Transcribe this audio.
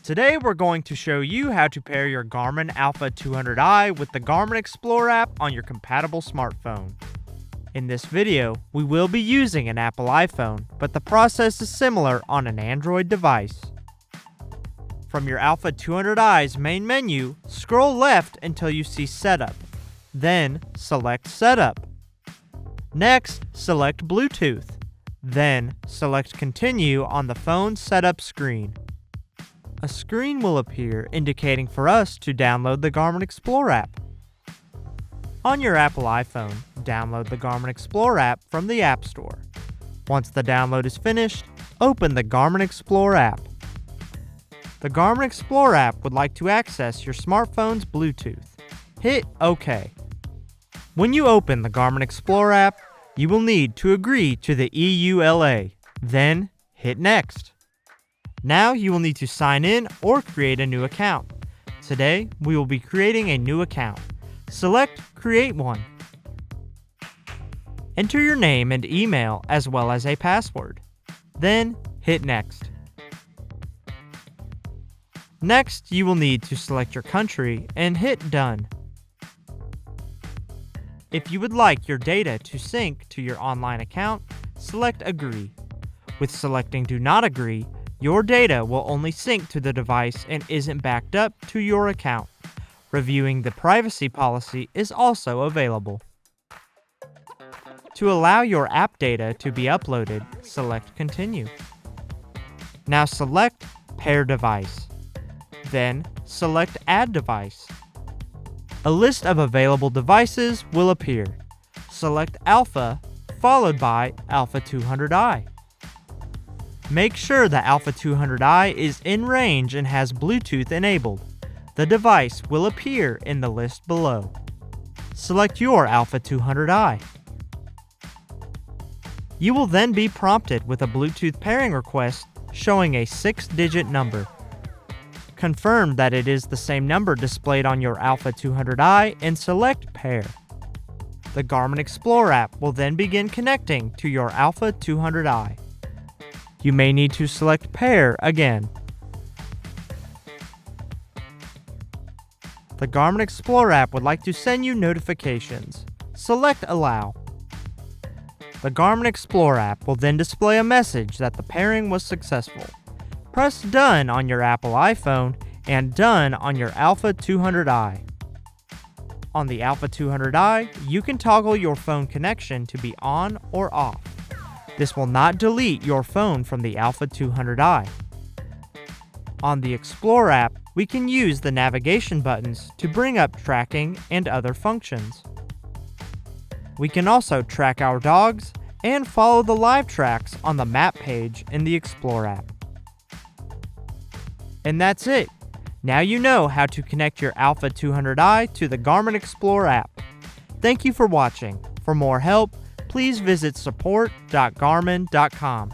Today we're going to show you how to pair your Garmin Alpha 200i with the Garmin Explore app on your compatible smartphone. In this video, we will be using an Apple iPhone, but the process is similar on an Android device. From your Alpha 200i's main menu, scroll left until you see Setup. Then select Setup. Next, select Bluetooth. Then select Continue on the phone setup screen. A screen will appear indicating for us to download the Garmin Explore app. On your Apple iPhone, download the Garmin Explore app from the App Store. Once the download is finished, open the Garmin Explore app. The Garmin Explore app would like to access your smartphone's Bluetooth. Hit OK. When you open the Garmin Explore app, you will need to agree to the EULA. Then hit Next. Now you will need to sign in or create a new account. Today, we will be creating a new account. Select Create One. Enter your name and email as well as a password. Then hit Next. Next, you will need to select your country and hit Done. If you would like your data to sync to your online account, select Agree. With selecting Do Not Agree, your data will only sync to the device and isn't backed up to your account. Reviewing the privacy policy is also available. To allow your app data to be uploaded, select Continue. Now select Pair Device. Then select Add Device. A list of available devices will appear. Select Alpha, followed by Alpha 200i. Make sure the Alpha 200i is in range and has Bluetooth enabled. The device will appear in the list below. Select your Alpha 200i. You will then be prompted with a Bluetooth pairing request showing a 6-digit number. Confirm that it is the same number displayed on your Alpha 200i and select Pair. The Garmin Explore app will then begin connecting to your Alpha 200i. You may need to select Pair again. The Garmin Explore app would like to send you notifications. Select Allow. The Garmin Explore app will then display a message that the pairing was successful. Press Done on your Apple iPhone and Done on your Alpha 200i. On the Alpha 200i, you can toggle your phone connection to be on or off. This will not delete your phone from the Alpha 200i. On the Explore app, we can use the navigation buttons to bring up tracking and other functions. We can also track our dogs and follow the live tracks on the map page in the Explore app. And that's it. Now you know how to connect your Alpha 200i to the Garmin Explore app. Thank you for watching. For more help, please visit support.garmin.com.